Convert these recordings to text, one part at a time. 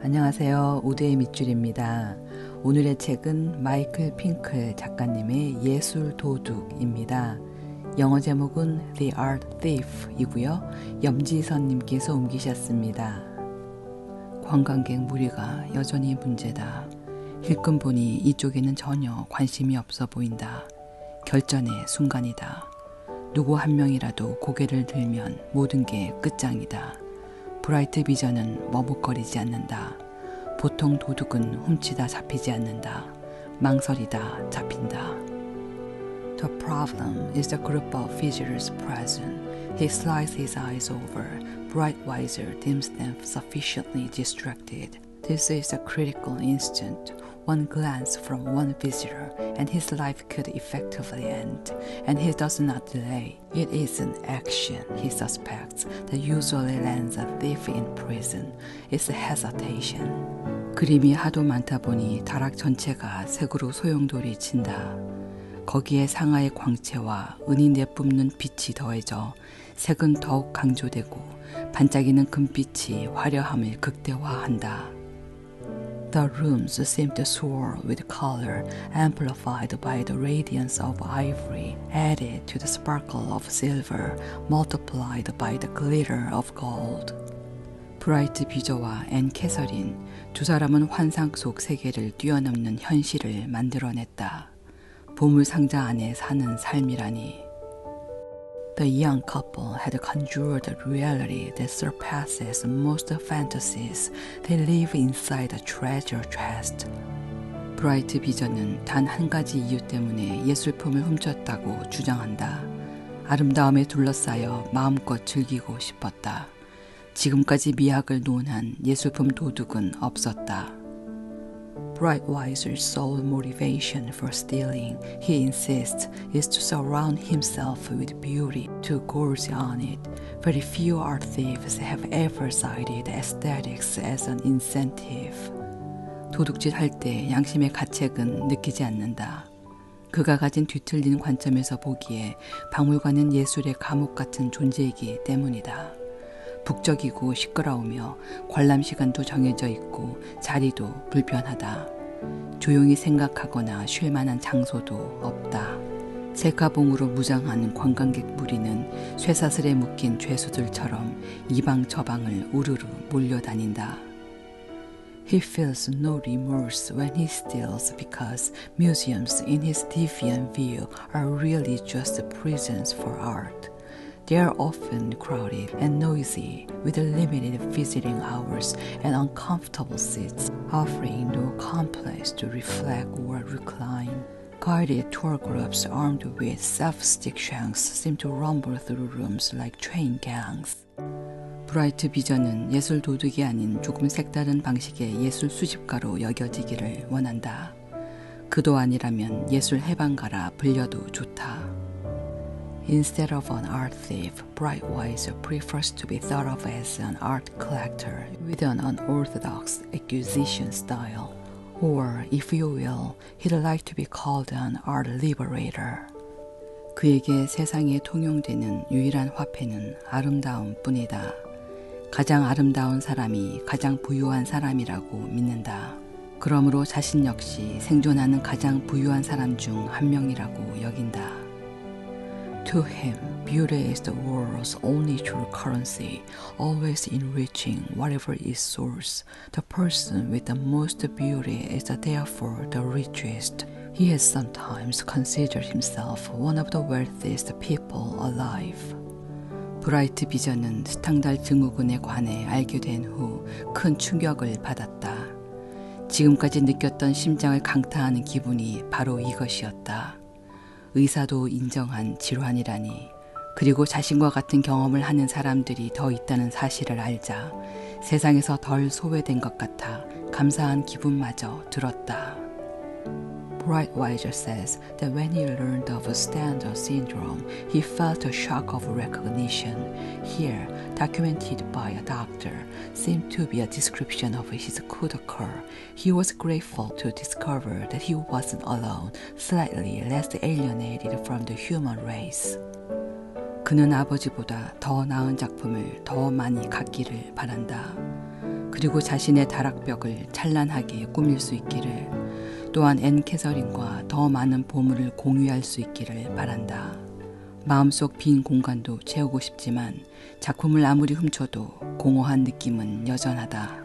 안녕하세요. 우드의 밑줄입니다. 오늘의 책은 마이클 핑클 작가님의 예술 도둑입니다. 영어 제목은 The Art Thief 이고요. 염지선님께서 옮기셨습니다. 관광객 무리가 여전히 문제다. 힐끔 보니 이쪽에는 전혀 관심이 없어 보인다. 결전의 순간이다. 누구 한 명이라도 고개를 들면 모든 게 끝장이다. 브라이트 비전은 머뭇거리지 않는다. 보통 도둑은 훔치다 잡히지 않는다. 망설이다 잡힌다. The problem is the group of visitors present. He slides his eyes over. Brightweiser deems them sufficiently distracted. This is a critical instant. One glance from one visitor, and his life could effectively end, and he does not delay. It is an action, he suspects, that usually lands a thief in prison. It's hesitation. 그림이 하도 많다 보니 다락 전체가 색으로 소용돌이 친다. 거기에 상하의 광채와 은이 내뿜는 빛이 더해져 색은 더욱 강조되고 반짝이는 금빛이 화려함을 극대화한다. The rooms seemed to soar with color, amplified by the radiance of ivory, added to the sparkle of silver, multiplied by the glitter of gold. 브라이트 비저와 앤 캐서린 두 사람은 환상 속 세계를 뛰어넘는 현실을 만들어냈다. 보물 상자 안에 사는 삶이라니. The young couple had conjured a reality that surpasses most fantasies. They live inside a treasure chest. 브라이트 비전은 단 한 가지 이유 때문에 예술품을 훔쳤다고 주장한다. 아름다움에 둘러싸여 마음껏 즐기고 싶었다. 지금까지 미학을 논한 예술품 도둑은 없었다. Brightweiser's sole motivation for stealing, he insists, is to surround himself with beauty, to gorge on it. Very few art thieves have ever cited aesthetics as an incentive. 도둑질 할 때 양심의 가책은 느끼지 않는다. 그가 가진 뒤틀린 관점에서 보기에 박물관은 예술의 감옥 같은 존재이기 때문이다. 북적이고 시끄러우며 관람 시간도 정해져 있고 자리도 불편하다. 조용히 생각하거나 쉴 만한 장소도 없다. 셀카봉으로 무장한 관광객 무리는 쇠사슬에 묶인 죄수들처럼 이방 저방을 우르르 몰려다닌다. He feels no remorse when he steals because museums in his deviant view are really just prisons for art. They are often crowded and noisy, with limited visiting hours and uncomfortable seats, offering no complex to reflect or recline. Guided tour groups armed with self-stick shanks seem to rumble through rooms like train gangs. 브라이트 비전은 예술 도둑이 아닌 조금 색다른 방식의 예술 수집가로 여겨지기를 원한다. 그도 아니라면 예술 해방가라 불려도 좋다. Instead of an art thief, Brightweiser prefers to be thought of as an art collector with an unorthodox acquisition style. Or, if you will, he'd like to be called an art liberator. 그에게 세상에 통용되는 유일한 화폐는 아름다움 뿐이다. 가장 아름다운 사람이 가장 부유한 사람이라고 믿는다. 그러므로 자신 역시 생존하는 가장 부유한 사람 중 한 명이라고 여긴다. To him, beauty is the world's only true currency, always enriching whatever its source. The person with the most beauty is therefore the richest. He has sometimes considered himself one of the wealthiest people alive. 브라이트 비전은 스탕달 증후군에 관해 알게 된 후 큰 충격을 받았다. 지금까지 느꼈던 심장을 강타하는 기분이 바로 이것이었다. 의사도 인정한 질환이라니. 그리고 자신과 같은 경험을 하는 사람들이 더 있다는 사실을 알자 세상에서 덜 소외된 것 같아 감사한 기분마저 들었다. Brightweiser says that when he learned of Stendhal syndrome, he felt a shock of recognition. Here, documented by a doctor, seemed to be a description of his could occur. He was grateful to discover that he wasn't alone, slightly less alienated from the human race. 그는 아버지보다 더 나은 작품을 더 많이 갖기를 바란다. 그리고 자신의 다락벽을 찬란하게 꾸밀 수 있기를, 또한 앤 캐서린과 더 많은 보물을 공유할 수 있기를 바란다. 마음속 빈 공간도 채우고 싶지만 작품을 아무리 훔쳐도 공허한 느낌은 여전하다.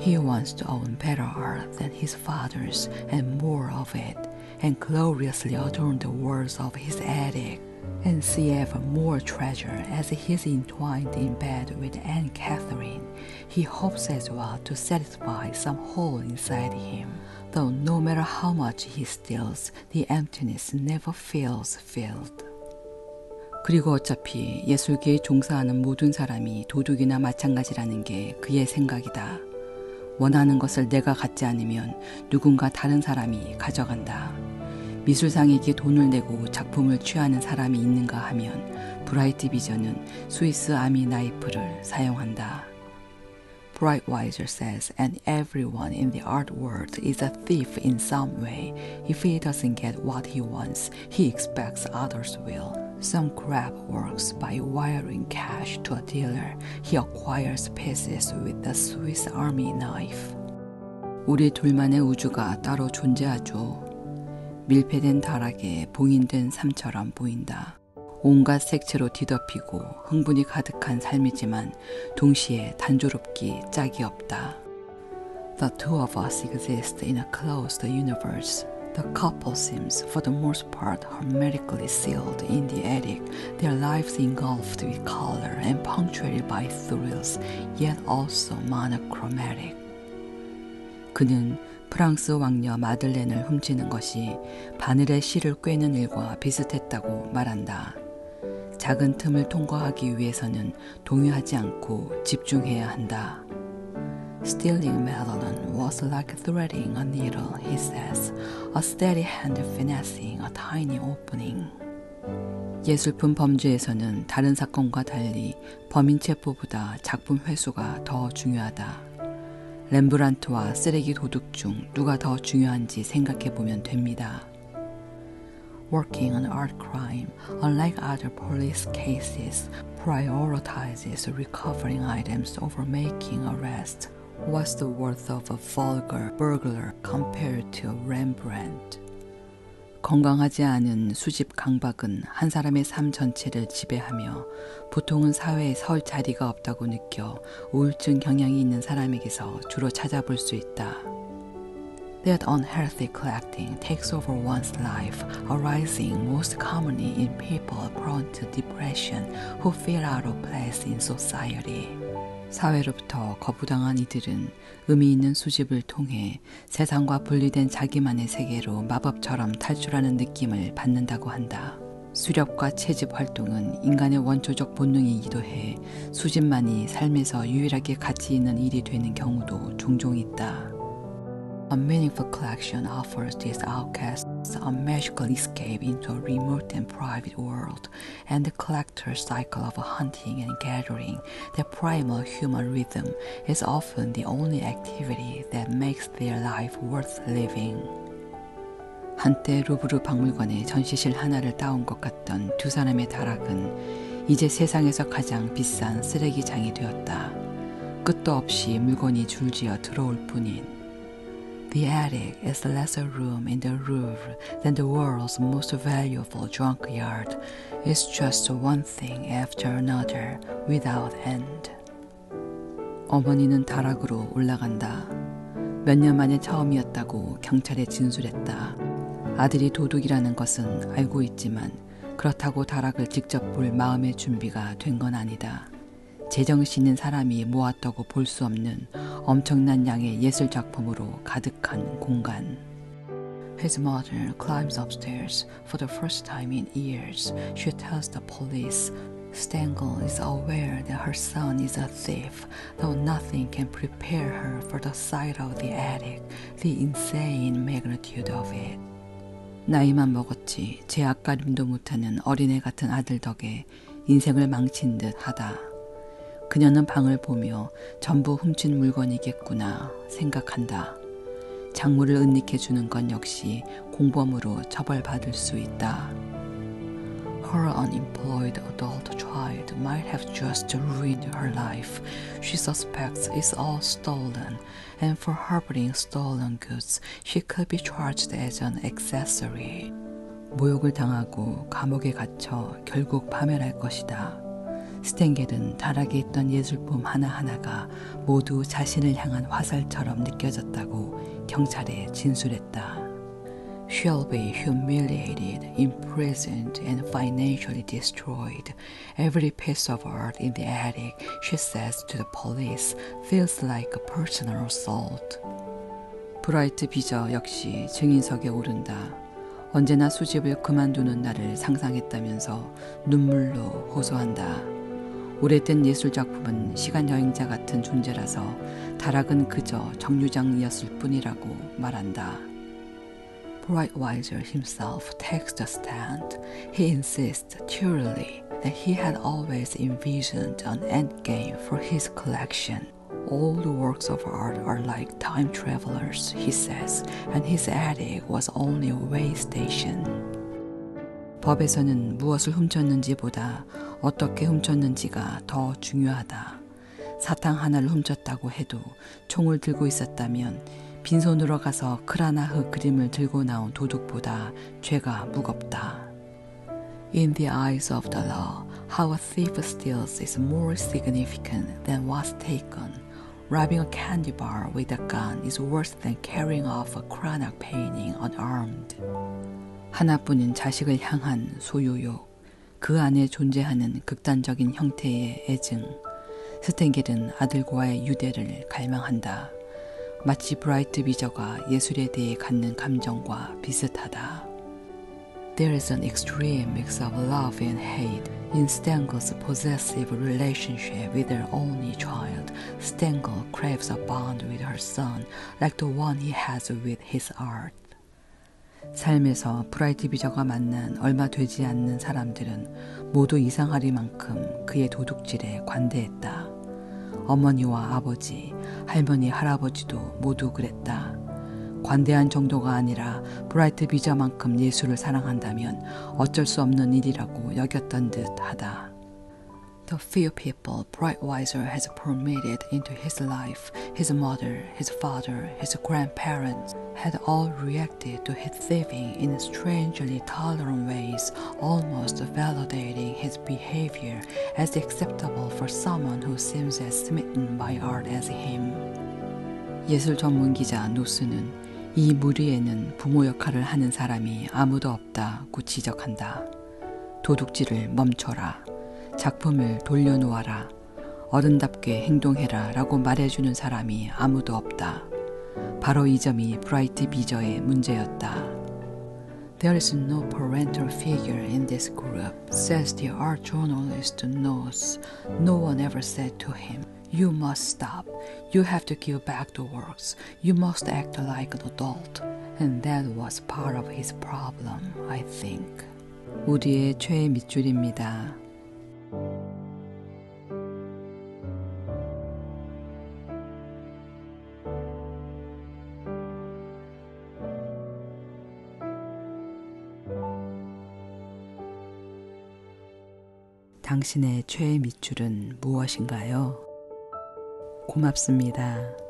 He wants to own better art than his father's and more of it, and gloriously adorn the walls of his attic, and see ever more treasure as he is entwined in bed with Anne Catherine. He hopes as well to satisfy some hole inside him, though no matter how much he steals, the emptiness never feels filled. 그리고 어차피 예술계에 종사하는 모든 사람이 도둑이나 마찬가지라는 게 그의 생각이다. 원하는 것을 내가 갖지 않으면 누군가 다른 사람이 가져간다. 미술상에게 돈을 내고 작품을 취하는 사람이 있는가 하면 브라이트 비전은 스위스 아미 나이프를 사용한다. Brightweiser says, and everyone in the art world is a thief in some way. If he doesn't get what he wants, he expects others will. Some crab works by wiring cash to a dealer. He acquires pieces with the Swiss Army knife. 우리 둘만의 우주가 따로 존재하죠. 밀폐된 다락에 봉인된 삶처럼 보인다. 온갖 색채로 뒤덮이고 흥분이 가득한 삶이지만 동시에 단조롭기 짝이 없다. The two of us exist in a closed universe. The couple seems, for the most part, hermetically sealed in the attic, their lives engulfed with color and punctuated by thrills, yet also monochromatic. 그는 프랑스 왕녀 마들렌을 훔치는 것이 바늘의 실을 꿰는 일과 비슷했다고 말한다. 작은 틈을 통과하기 위해서는 동요하지 않고 집중해야 한다. Stealing Madeline was like threading a needle, he says, a steady hand finessing a tiny opening. 예술품 범죄에서는 다른 사건과 달리 범인 체포보다 작품 회수가 더 중요하다. 렘브란트와 쓰레기 도둑 중 누가 더 중요한지 생각해보면 됩니다. Working on art crime, unlike other police cases, prioritizes recovering items over making arrests. What's the worth of a vulgar burglar compared to Rembrandt? 건강하지 않은 수집 강박은 한 사람의 삶 전체를 지배하며 보통은 사회에 설 자리가 없다고 느껴 우울증 경향이 있는 사람에게서 주로 찾아볼 수 있다. That unhealthy collecting takes over one's life, arising most commonly in people prone to depression who feel out of place in society. 사회로부터 거부당한 이들은 의미 있는 수집을 통해 세상과 분리된 자기만의 세계로 마법처럼 탈출하는 느낌을 받는다고 한다. 수렵과 채집 활동은 인간의 원초적 본능이기도 해 수집만이 삶에서 유일하게 가치 있는 일이 되는 경우도 종종 있다. A meaningful collection offers these outcasts a magical escape into a remote and private world, and the collector's cycle of hunting and gathering, that primal human rhythm, is often the only activity that makes their life worth living. 한때 루브르 박물관에 전시실 하나를 따온 것 같던 두 사람의 다락은 이제 세상에서 가장 비싼 쓰레기장이 되었다. 끝도 없이 물건이 줄지어 들어올 뿐인. The attic is the lesser room in the Louvre than the world's most valuable junkyard. It's just one thing after another, without end. 어머니는 다락으로 올라간다. 몇 년 만에 처음이었다고 경찰에 진술했다. 아들이 도둑이라는 것은 알고 있지만 그렇다고 다락을 직접 볼 마음의 준비가 된 건 아니다. 제정신 있는 사람이 모았다고 볼 수 없는 엄청난 양의 예술 작품으로 가득한 공간. His mother climbs upstairs for the first time in years. She tells the police Stengel is aware that her son is a thief, though nothing can prepare her for the sight of the attic, the insane magnitude of it. 나이만 먹었지 제 앞가림도 못하는 어린애 같은 아들 덕에 인생을 망친 듯 하다. 그녀는 방을 보며 전부 훔친 물건이겠구나 생각한다. 작물을 은닉해 주는 건 역시 공범으로 처벌받을 수 있다. Her unemployed adult child might have just ruined her life. She suspects it's all stolen, and for harboring stolen goods, she could be charged as an accessory. 모욕을 당하고 감옥에 갇혀 결국 파멸할 것이다. 스탠겔은 다락에 있던 예술품 하나하나가 모두 자신을 향한 화살처럼 느껴졌다고 경찰에 진술했다. She'll be humiliated, imprisoned, and financially destroyed. Every piece of art in the attic, she says to the police, feels like a personal assault. 브라이트 비저 역시 증인석에 오른다. 언제나 수집을 그만두는 날을 상상했다면서 눈물로 호소한다. 오래된 예술작품은 시간여행자 같은 존재라서 다락은 그저 정류장이었을 뿐이라고 말한다. Breitweiser himself takes the stand. He insists cheerily that he had always envisioned an endgame for his collection. All the works of art are like time travelers, he says, and his attic was only a way station. 법에서는 무엇을 훔쳤는지보다 어떻게 훔쳤는지가 더 중요하다. 사탕 하나를 훔쳤다고 해도 총을 들고 있었다면 빈손으로 가서 크라나흐 그림을 들고 나온 도둑보다 죄가 무겁다. In the eyes of the law, how a thief steals is more significant than what's taken. Robbing a candy bar with a gun is worse than carrying off a Cranach painting unarmed. 하나뿐인 자식을 향한 소유욕, 그 안에 존재하는 극단적인 형태의 애증. 스탠겔은 아들과의 유대를 갈망한다. 마치 브라이트 비저가 예술에 대해 갖는 감정과 비슷하다. There is an extreme mix of love and hate in Stengel's possessive relationship with their only child. Stengel craves a bond with her son like the one he has with his art. 삶에서 브라이트 비저가 만난 얼마 되지 않는 사람들은 모두 이상하리만큼 그의 도둑질에 관대했다. 어머니와 아버지, 할머니, 할아버지도 모두 그랬다. 관대한 정도가 아니라 브라이트 비저만큼 예술을 사랑한다면 어쩔 수 없는 일이라고 여겼던 듯하다. The few people Breitweiser has permitted into his life, his mother, his father, his grandparents, had all reacted to his thieving in strangely tolerant ways, almost validating his behavior as acceptable for someone who seems as smitten by art as him. 예술 전문 기자 노스는 이 무리에는 부모 역할을 하는 사람이 아무도 없다고 지적한다. 도둑질을 멈춰라. 작품을 돌려놓아라. 어른답게 행동해라 라고 말해주는 사람이 아무도 없다. 바로 이 점이 브라이트 비저의 문제였다. There is no parental figure in this group, says the art journalist Noss. No one ever said to him, You must stop. You have to give back the works. You must act like an adult. And that was part of his problem, I think. 우리의 최애 밑줄입니다. 당신의 최애 밑줄은 무엇인가요? 고맙습니다.